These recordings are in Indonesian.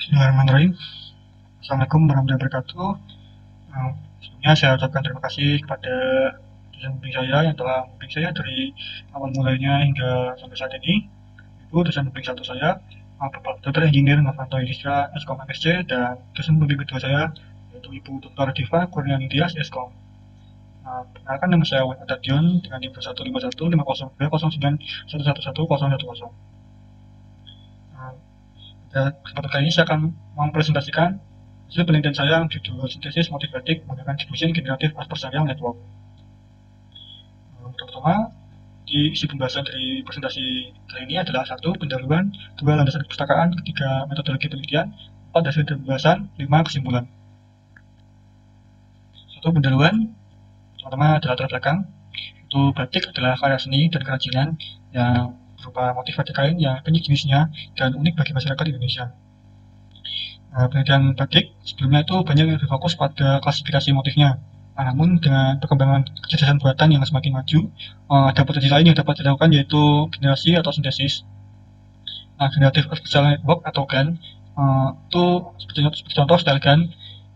Bismillahirrahmanirrahim. Assalamualaikum warahmatullahi wabarakatuh. Sebelumnya saya ucapkan terima kasih kepada dosen pembimbing saya yang telah membimbing saya dari awal mulainya hingga sampai saat ini. Ibu dosen pembimbing satu saya, Bapak Dr. Engineer Novanto Yudhistira, Eskom MSc, dan dosen pembimbing kedua saya, yaitu Ibu Dr. Diva Kurniani Tias, Eskom. Perkenalkan, nama saya Wan Adadion dengan NIM 1515029111010. Pada kesempatan kali ini saya akan mempresentasikan hasil penelitian saya yang judul sintesis motif batik menggunakan diffusion generative adversarial network. Pertama, di isi pembahasan dari presentasi kali ini adalah 1. Pendahuluan, 2. Landasan perpustakaan, 3. Metodologi penelitian, 4. Hasil pembahasan, 5. Kesimpulan. 1. Pendahuluan, pertama adalah latar belakang. Itu batik adalah karya seni dan kerajinan yang berupa motif batik kain yang banyak jenisnya dan unik bagi masyarakat Indonesia. Penelitian batik sebelumnya itu banyak yang berfokus pada klasifikasi motifnya. Namun dengan perkembangan kecerdasan buatan yang semakin maju, ada potensi lain yang dapat dilakukan yaitu generasi atau sintesis. Generative Adversarial Network atau GAN itu seperti contoh style GAN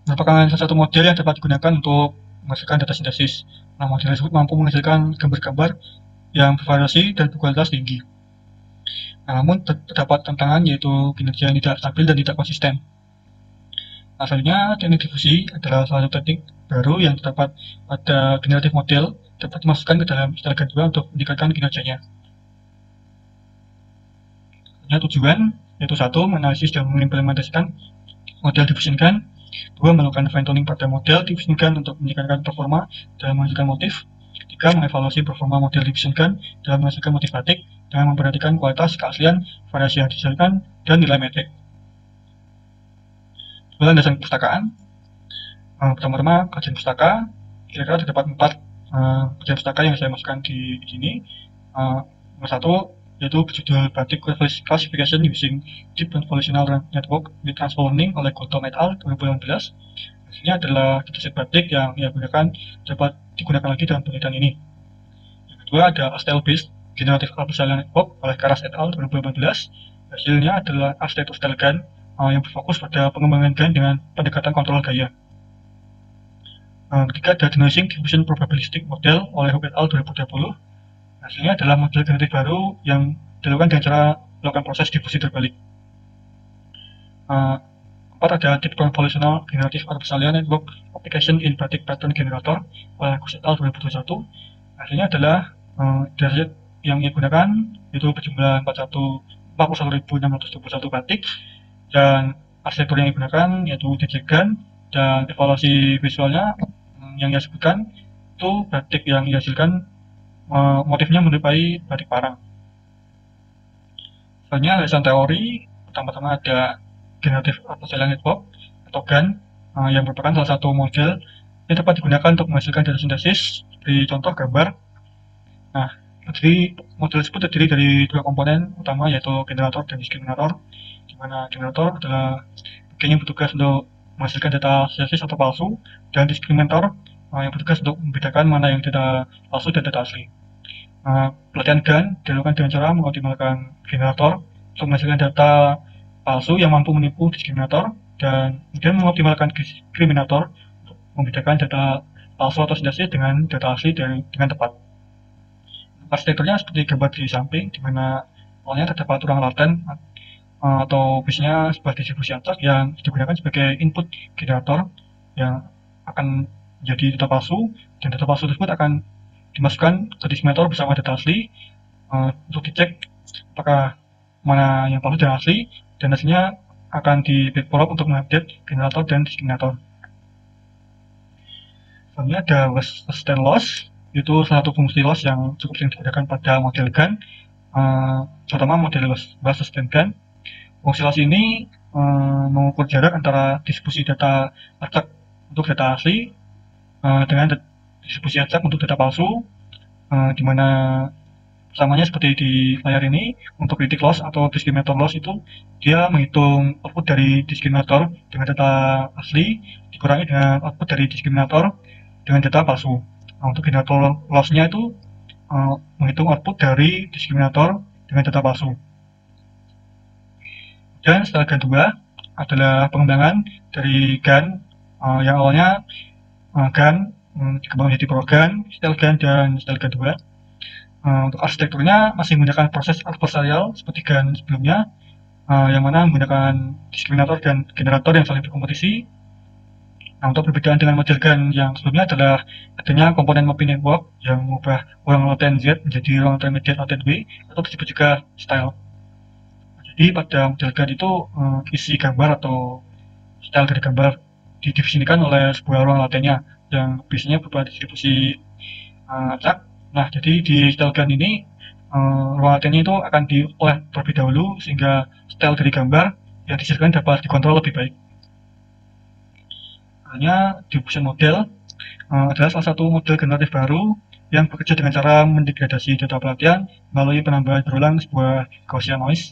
merupakan salah satu model yang dapat digunakan untuk menghasilkan data sintesis. Model tersebut mampu menghasilkan gambar-gambar yang bervariasi dan berkualitas tinggi. Namun terdapat tantangan yaitu kinerja yang tidak stabil dan tidak konsisten. Selanjutnya, teknik difusi adalah salah satu teknik baru yang terdapat pada generatif model dapat dimasukkan ke dalam style GAN 2 untuk meningkatkan kinerjanya. Tujuan yaitu 1. Menganalisis dan mengimplementasikan model diffusion GAN, 2. Melakukan fine tuning pada model diffusion GAN untuk meningkatkan performa dalam menghasilkan motif, 3. Mengevaluasi performa model diffusion GAN dalam menghasilkan motif batik dengan memperhatikan kualitas, keaslian, variasi yang dihasilkan, dan nilai metrik. Landasan perpustakaan. Pertama-tama kajian pustaka. Kira-kira terdapat 4 kajian pustaka yang saya masukkan di sini. Nomor 1 yaitu berjudul Batik Classification Using Deep Convolutional Network with Transfer Learning oleh Goldthorpe et al. 2018. Hasilnya adalah dataset batik yang dapat digunakan lagi dalam penelitian ini. Yang kedua ada Style Based Generative Adversarial Network oleh Karas et al. 2018. Hasilnya adalah Asteto Style GAN yang berfokus pada pengembangan GAN dengan pendekatan kontrol gaya. Ketiga ada Diminishing Diffusion Probabilistic Model oleh Hook et al. 2020. Hasilnya adalah model generatif baru yang dilakukan dengan cara melakukan proses difusi terbalik. 4 ada Deep Convolutional Generative Adversarial Network Application in Batik Pattern Generator oleh Kus et al. 2021. Hasilnya adalah dataset yang digunakan itu berjumlah 41.621 batik dan arsitektur yang digunakan yaitu DJ GAN, dan evaluasi visualnya yang disebutkan itu batik yang dihasilkan motifnya menyerupai batik parang. Selanjutnya landasan teori, pertama-tama ada Generative Adversarial Network atau GAN yang merupakan salah satu model yang dapat digunakan untuk menghasilkan data sintesis seperti contoh gambar. Jadi model tersebut terdiri dari 2 komponen utama yaitu generator dan diskriminator, di mana generator adalah bagian yang bertugas untuk menghasilkan data sintesis atau palsu, dan diskriminator yang bertugas untuk membedakan mana yang data palsu dan data asli. Pelatihan GAN dilakukan dengan cara mengoptimalkan generator untuk menghasilkan data palsu yang mampu menipu diskriminator, dan kemudian mengoptimalkan diskriminator untuk membedakan data palsu atau sintesis dengan data asli dengan tepat. Arsitekturnya seperti gambar di samping, di mana awalnya terdapat ruang laten atau biasanya sebuah distribusi acak yang digunakan sebagai input generator yang akan menjadi data palsu, dan data palsu tersebut akan dimasukkan ke diskriminator bersama data asli untuk dicek apakah mana yang palsu dan asli, dan hasilnya akan di backprop untuk mengupdate generator dan diskriminator. Selanjutnya ada resistant loss, itu salah satu fungsi loss yang cukup sering digunakan pada model GAN, terutama model resistant GAN. Fungsi loss ini mengukur jarak antara distribusi data acak untuk data asli dengan distribusi acak untuk data palsu, di mana samanya seperti di layar ini. Untuk critic loss atau discriminator loss itu dia menghitung output dari diskriminator dengan data asli dikurangi dengan output dari diskriminator dengan data palsu. Untuk generator loss-nya itu menghitung output dari diskriminator dengan data palsu. Dan style GAN 2 adalah pengembangan dari GAN yang awalnya GAN dikembangkan menjadi proGAN, style GAN, dan style GAN 2. Untuk arsitekturnya masih menggunakan proses adversarial seperti GAN sebelumnya, yang mana menggunakan diskriminator dan generator yang saling berkompetisi. Nah, untuk perbedaan dengan model GAN yang sebelumnya adalah adanya komponen mapping network yang mengubah ruang laten Z menjadi ruang intermediate laten W, atau disebut juga style. Jadi pada model GAN itu isi gambar atau style dari gambar didefinisikan oleh sebuah ruang latennya yang biasanya berupa distribusi acak. Nah, jadi di style GAN ini ruang latennya itu akan diolah terlebih dahulu sehingga style dari gambar yang dihasilkan dapat dikontrol lebih baik. Hanya diffusion model adalah salah satu model generatif baru yang bekerja dengan cara mendegradasi data pelatihan melalui penambahan berulang sebuah Gaussian noise.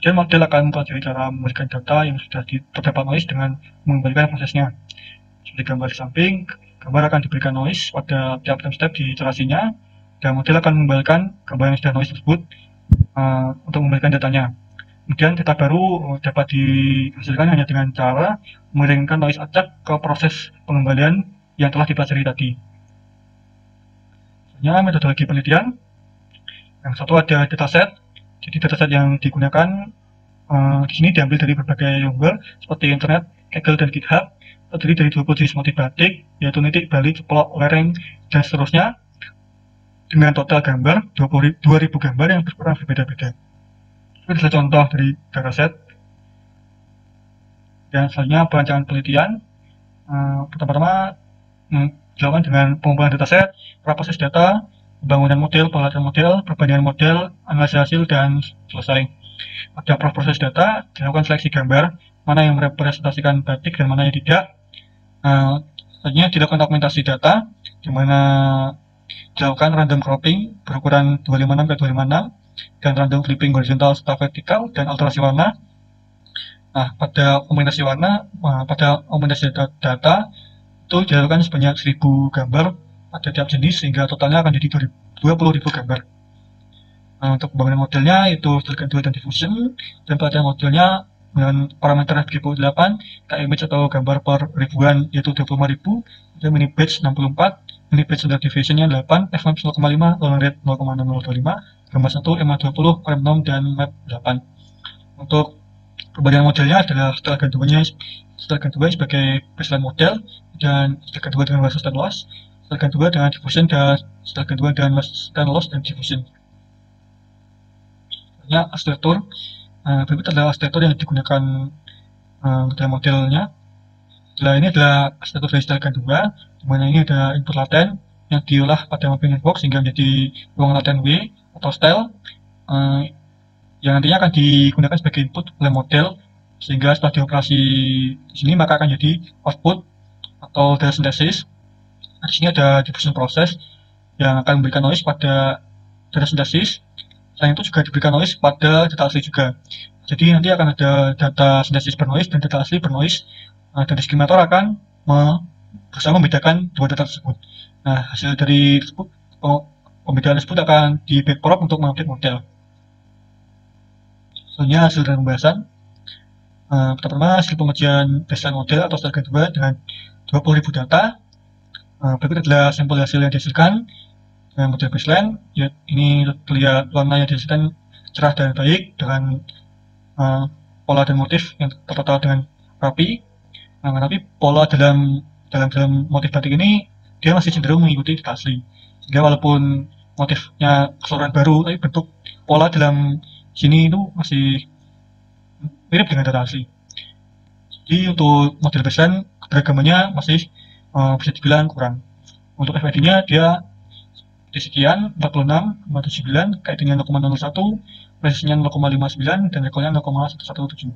Dan model akan mempelajari cara memberikan data yang sudah terdapat noise dengan mengembalikan prosesnya. Seperti gambar di samping, gambar akan diberikan noise pada tiap step di iterasinya, dan model akan mengembalikan gambar yang sudah noise tersebut untuk mengembalikan datanya. Kemudian data baru dapat dihasilkan hanya dengan cara mengirimkan noise acak ke proses pengembalian yang telah dipelajari tadi. Selanjutnya metodologi penelitian. Yang satu ada dataset. Jadi dataset yang digunakan di sini diambil dari berbagai sumber seperti internet, Kaggle, dan GitHub. Terdiri dari 20 jenis motif batik, yaitu nitik, balik, ceplok, lereng, dan seterusnya. Dengan total gambar 20.000 gambar yang berperan berbeda-beda. Ini adalah contoh dari dataset. Dan selanjutnya perancangan penelitian. Pertama-tama dilakukan dengan pengumpulan dataset, praproses data, pembangunan model, pelatihan model, perbandingan model, analisis hasil, dan selesai. Pada praproses data dilakukan seleksi gambar, mana yang merepresentasikan batik dan mana yang tidak. Selanjutnya dilakukan augmentasi data, di mana dilakukan random cropping berukuran 256x256 dan random flipping horizontal serta vertikal dan alterasi warna. Nah, pada augmentasi warna, pada augmentasi data itu dilakukan sebanyak 1000 gambar pada tiap jenis sehingga totalnya akan jadi 20.000 gambar. Untuk pembangunan modelnya itu style 2 dan diffusion, dan pelatihan modelnya dengan parameter FGPU8, K-image atau gambar per ribuan yaitu 25.000, dan mini batch 64, mini batch standard deviation-nya 8, fmaps 0,5, learning rate 0,6025, gambar 1, MA20, rem 6, dan map 8. Untuk perbandingan modelnya adalah style GAN 2 sebagai baseline model, dan style GAN 2 dengan resistant loss, style GAN 2 dengan diffusion, dan style GAN 2 dengan resistant loss dan diffusion. Selanjutnya arsitektur. Berikut adalah arsitektur yang digunakan dalam modelnya. Setelah ini adalah arsitektur dari style GAN 2, di mana ini ada input laten yang diolah pada mapping network sehingga menjadi ruang laten W atau style yang nantinya akan digunakan sebagai input oleh model, sehingga setelah dioperasi di sini maka akan jadi output atau data sintesis. Di sini ada diffusion proses yang akan memberikan noise pada data sintesis. Selain itu juga diberikan noise pada data asli juga. Jadi nanti akan ada data sintesis bernoise dan data asli bernoise, dan diskriminator akan berusaha membedakan dua data tersebut. Nah, hasil dari pembedaan tersebut akan di backprop untuk mengupdate model. Selanjutnya hasil dari pembahasan. Pertama, hasil pengujian baseline model atau style GAN 2 dengan 20.000 data. Berikut adalah sampel hasil yang dihasilkan dengan model baseline. Ya, ini terlihat warna yang dihasilkan cerah dan baik dengan pola dan motif yang tertata dengan rapi. Tapi pola dalam motif batik ini dia masih cenderung mengikuti data asli. Sehingga walaupun motifnya keseluruhan baru, tapi bentuk pola dalam sini itu masih mirip dengan data asli. Jadi untuk model baseline keberagamannya masih bisa dibilang kurang. Untuk FID-nya dia sekian 46, 59, KID-nya 0,01, presisinya 0,59, dan recall-nya 0,117.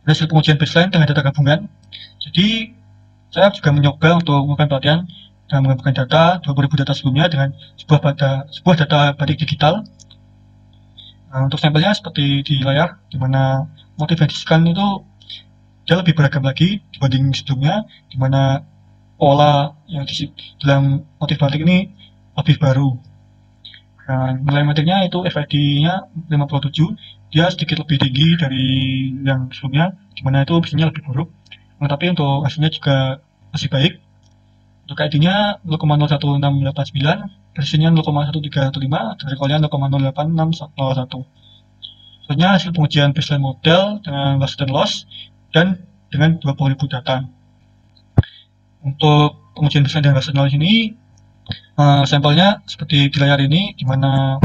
Hasil pengujian baseline dengan data gabungan. Jadi saya juga mencoba untuk melakukan pelatihan dan menggabungkan data 20.000 data sebelumnya dengan sebuah data batik digital. Untuk sampelnya seperti di layar, di mana motif yang dihasilkan itu dia lebih beragam lagi dibanding sebelumnya, di mana pola yang di dalam motif batik ini lebih baru. Nilai metriknya itu FID-nya 57, dia sedikit lebih tinggi dari yang sebelumnya, dimana itu visinya lebih buruk. Tapi untuk hasilnya juga masih baik. Untuk ID-nya 0,01689, presisinya 0,1315, dan recall-nya 0,08601. Selanjutnya hasil pengujian baseline model dengan loss dan loss dan dengan 20.000 data. Untuk pengujian baseline dan loss dan loss ini, sampelnya seperti di layar ini, di mana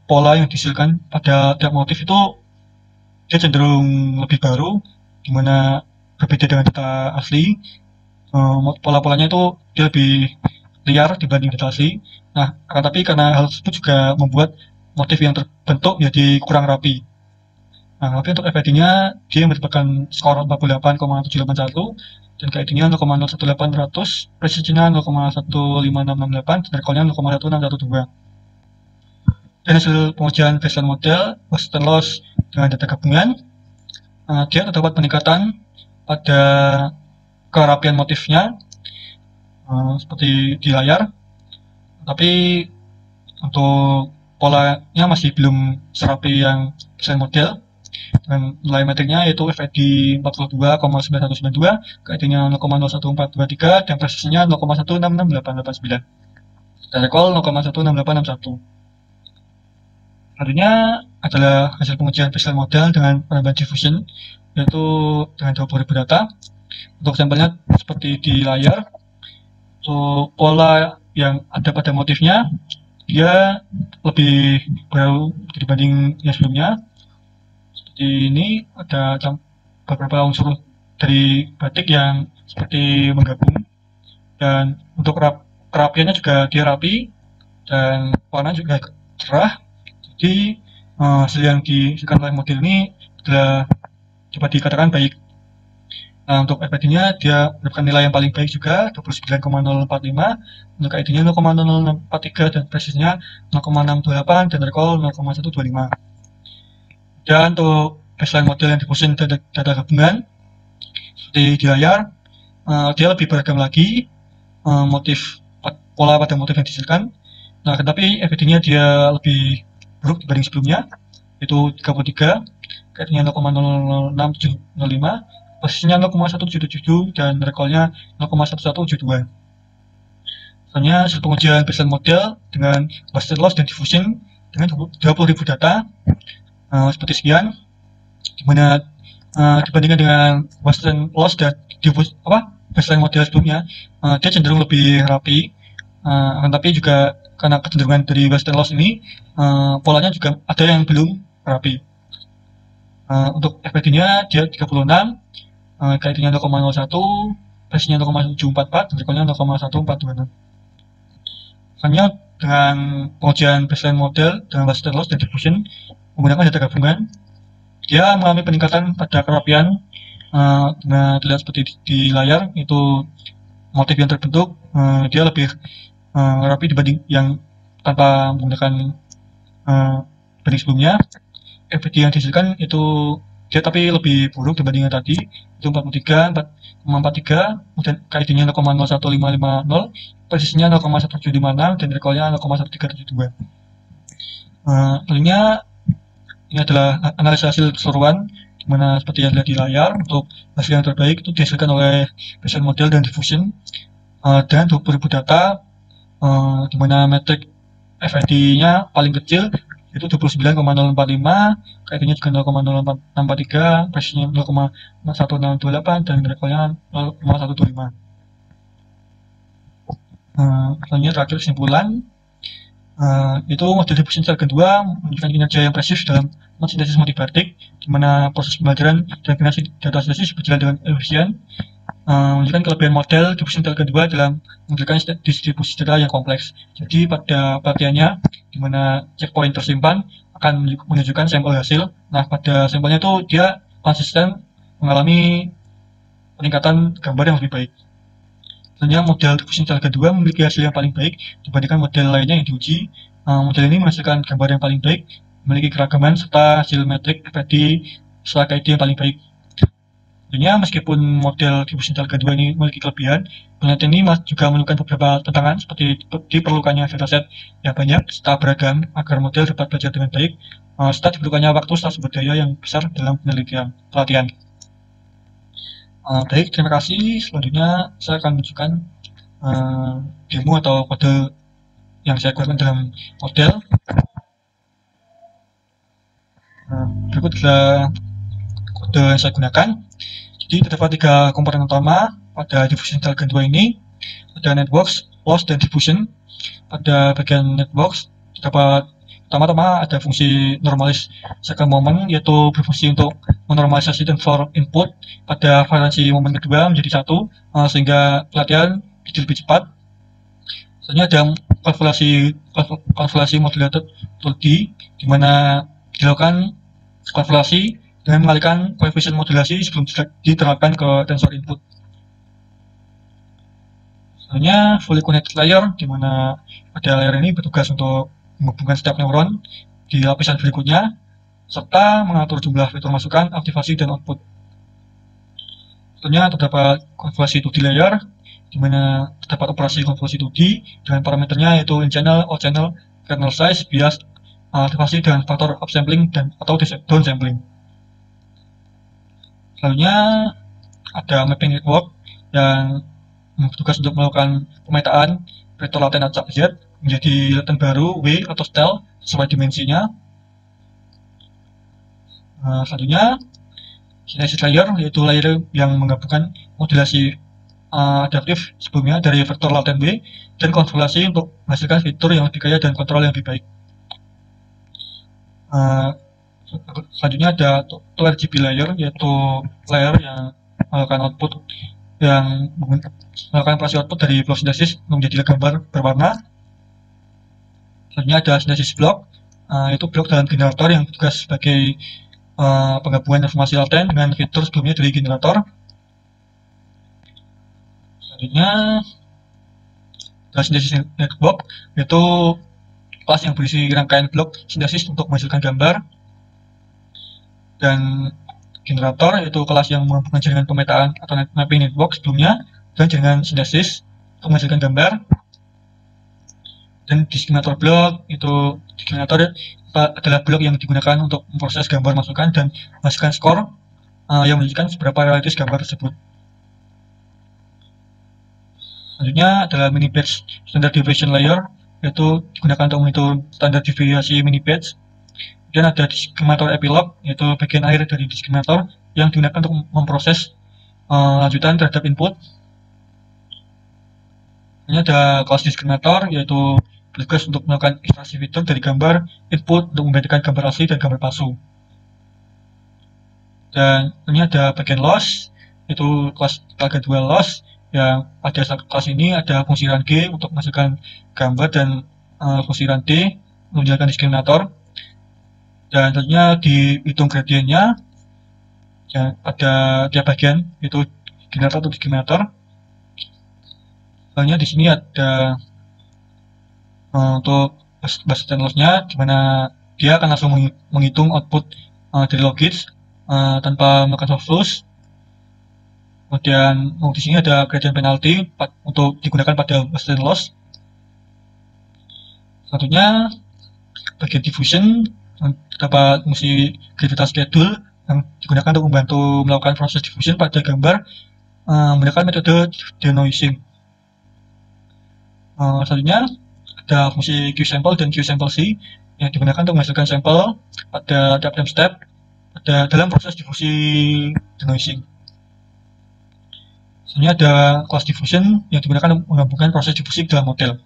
pola yang dihasilkan pada tiap motif itu dia cenderung lebih baru, di mana berbeda dengan data asli. Pola-polanya itu dia lebih liar dibanding data asli. Nah, tapi karena hal tersebut juga membuat motif yang terbentuk jadi kurang rapi. Nah, tapi untuk FID-nya dia merupakan skor 48,781 dan KID-nya 0,01800, presisinya 0,15668, dan recall-nya 0,1612. Dan hasil pengujian baseline model, loss dan loss dengan data gabungan, dia terdapat peningkatan pada kerapian motifnya seperti di layar, tapi untuk polanya masih belum serapi yang baseline model. Dan nilai metriknya yaitu FID 42,9192, KID-nya 0,01423, dan presisinya 0,166889, dan recall 0,16861. Selanjutnya adalah hasil pengujian baseline model dengan penambahan diffusion, yaitu dengan 20.000 data. Untuk sampelnya seperti di layar, untuk pola yang ada pada motifnya dia lebih baru dibanding yang sebelumnya. Seperti ini ada beberapa unsur dari batik yang seperti menggabung, dan untuk kerapiannya juga dia rapi dan warna juga cerah. Jadi hasil yang dihasilkan oleh model ini adalah dapat dikatakan baik. Nah, untuk FID-nya dia mendapatkan nilai yang paling baik juga, 29,045, untuk ID-nya 0,0043, dan presisinya 0,628, dan recall 0,125. Dan untuk baseline model yang diffusion data gabungan, seperti di layar, dia lebih beragam lagi pola pada motif yang dihasilkan. Nah, tetapi FID-nya dia lebih buruk dibanding sebelumnya, yaitu 33, KID-nya 0,00605, posisinya 0,1777, dan recall-nya 0,1172. Selanjutnya hasil pengujian baseline model dengan loss and loss dan diffusion dengan 20.000 data seperti sekian, dimana dibandingkan dengan loss and loss dan baseline model sebelumnya, dia cenderung lebih rapi, tapi juga karena kecenderungan dari loss and loss ini, polanya juga ada yang belum rapi. Untuk FID-nya dia 36, KID-nya 0,01, presisinya 0,744, dan recall-nya 0,1426. Selanjutnya dengan pengujian baseline model dengan loss and loss dan diffusion menggunakan data gabungan, dia mengalami peningkatan pada kerapian. Nah, terlihat seperti di layar, itu motif yang terbentuk dia lebih rapi dibanding yang tanpa menggunakan banding sebelumnya. FID yang dihasilkan itu dia tapi lebih buruk dibanding yang tadi, itu 43, 4,43, kemudian KID-nya 0,01550, presisinya 0,1756, dan recall-nya 0,1372. Selanjutnya ini adalah analisa hasil keseluruhan, dimana seperti yang dilihat di layar, untuk hasil yang terbaik itu dihasilkan oleh baseline model dan diffusion dan 20.000 data, dimana metrik FID-nya paling kecil itu 29,045, KID-nya juga 0,0643, presisinya 0,1628, dan recall-nya 0,125. Selanjutnya terakhir kesimpulan, itu model diffusion style kedua menunjukkan kinerja yang impresif dalam sintesis motif batik, di mana proses pembelajaran dan generasi data sintesis berjalan dengan efisien. Menunjukkan kelebihan model diffusion style kedua dalam menghasilkan distribusi data yang kompleks. Jadi pada bagiannya, di mana checkpoint tersimpan akan menunjukkan sampel hasil. Nah, pada sampelnya itu dia konsisten mengalami peningkatan gambar yang lebih baik. Selanjutnya model diffusion style kedua memiliki hasil yang paling baik dibandingkan model lainnya yang diuji. Model ini menghasilkan gambar yang paling baik, memiliki keragaman serta hasil metrik FID serta KID yang paling baik. Tentunya meskipun model distribusi intelligent 2 ini memiliki kelebihan, penelitian ini juga menemukan beberapa tantangan seperti diperlukannya dataset yang banyak serta beragam agar model dapat belajar dengan baik, serta diperlukannya waktu serta sumber daya yang besar dalam pelatihan. Baik, terima kasih. Selanjutnya saya akan menunjukkan demo atau kode yang saya gunakan dalam model. Berikut adalah kode yang saya gunakan. Jadi terdapat 3 komponen utama pada diffusion intelligent 2 ini. Ada networks, loss, dan diffusion. Pada bagian networks terdapat pertama-tama ada fungsi normalis cycle moment, yaitu berfungsi untuk menormalisasi transfer input pada variansi momen kedua menjadi satu, sehingga pelatihan jadi lebih cepat. Selanjutnya ada kalkulasi modulated 2D, di mana dilakukan kalkulasi dengan mengalihkan koefisien modulasi sebelum diterapkan ke tensor input. Selanjutnya fully connected layer, di mana pada layer ini bertugas untuk menghubungkan setiap neuron di lapisan berikutnya, serta mengatur jumlah fitur masukan, aktivasi, dan output. Selanjutnya terdapat konfigurasi 2D layer, di mana terdapat operasi konfigurasi 2D dengan parameternya yaitu in channel, out channel, kernel size, bias, aktivasi, dan faktor upsampling dan atau downsampling. Selanjutnya ada mapping network yang bertugas untuk melakukan pemetaan vektor laten acak Z menjadi laten baru W atau style sesuai dimensinya. Selanjutnya synthesis layer, yaitu layer yang menggabungkan modulasi adaptif sebelumnya dari vektor laten W dan konfigurasi untuk menghasilkan fitur yang lebih kaya dan kontrol yang lebih baik. Selanjutnya ada 2RGB layer, yaitu layer yang melakukan output yang melakukan operasi output dari blok sintesis menjadi gambar berwarna. Selanjutnya ada sintesis blok, yaitu blok dalam generator yang bertugas sebagai penggabungan informasi laten dengan fitur sebelumnya dari generator. Selanjutnya ada sintesis network, yaitu kelas yang berisi rangkaian blok sintesis untuk menghasilkan gambar. Dan generator, yaitu kelas yang menghubungkan jaringan pemetaan atau mapping network sebelumnya dan jaringan sintesis untuk menghasilkan gambar. Dan diskriminator blok, itu diskriminator adalah blok yang digunakan untuk memproses gambar masukan dan menghasilkan skor yang menunjukkan seberapa realistis gambar tersebut. Selanjutnya adalah mini batch standard deviation layer, yaitu digunakan untuk mengatur standar deviasi mini batch. Dan ada diskriminator epilog, yaitu bagian akhir dari diskriminator yang digunakan untuk memproses lanjutan terhadap input. Ini ada kelas diskriminator, yaitu bertugas untuk melakukan ekstraksi fitur dari gambar input untuk membedakan gambar asli dan gambar palsu. Dan ini ada bagian loss, yaitu kelas intelligent 2 loss, yang pada kelas ini ada fungsi run G untuk menghasilkan gambar dan fungsi run D untuk menjalankan diskriminator. Dan tentunya dihitung gradiennya ya, pada tiap bagian, yaitu generator atau diskriminator. Soalnya di sini ada untuk bus dan loss-nya, di mana dia akan langsung menghitung output dari logits tanpa melakukan soft close. Kemudian di sini ada gradient penalty untuk digunakan pada bus dan loss. Selanjutnya bagian diffusion, terdapat fungsi gravitas schedule yang digunakan untuk membantu melakukan proses diffusion pada gambar menggunakan metode denoising. Selanjutnya ada fungsi Q-sample dan Q-sample-C yang digunakan untuk menghasilkan sampel pada tiap-tiap step dalam proses diffusi denoising. Selanjutnya ada class diffusion yang digunakan untuk menggabungkan proses diffusi dalam model.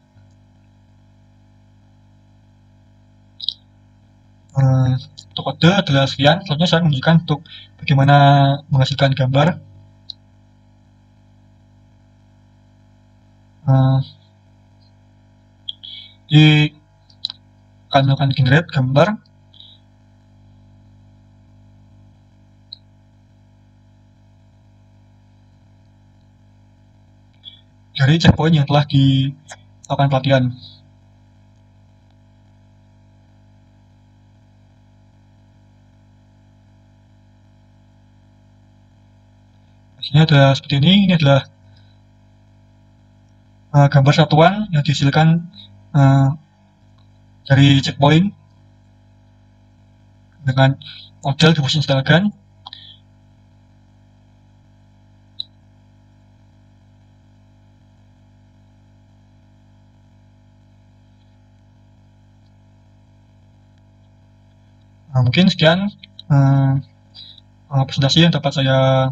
Untuk kode adalah sekian. Selanjutnya saya menunjukkan untuk bagaimana menghasilkan gambar. Akan melakukan generate gambar. Dari checkpoint yang telah dilakukan pelatihan. Biasanya ada seperti ini adalah gambar satuan yang dihasilkan dari checkpoint dengan model difungsi installkan. Mungkin sekian presentasi yang dapat saya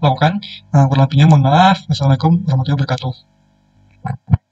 lakukan. Kurang lebihnya mohon maaf. Wassalamualaikum warahmatullahi wabarakatuh.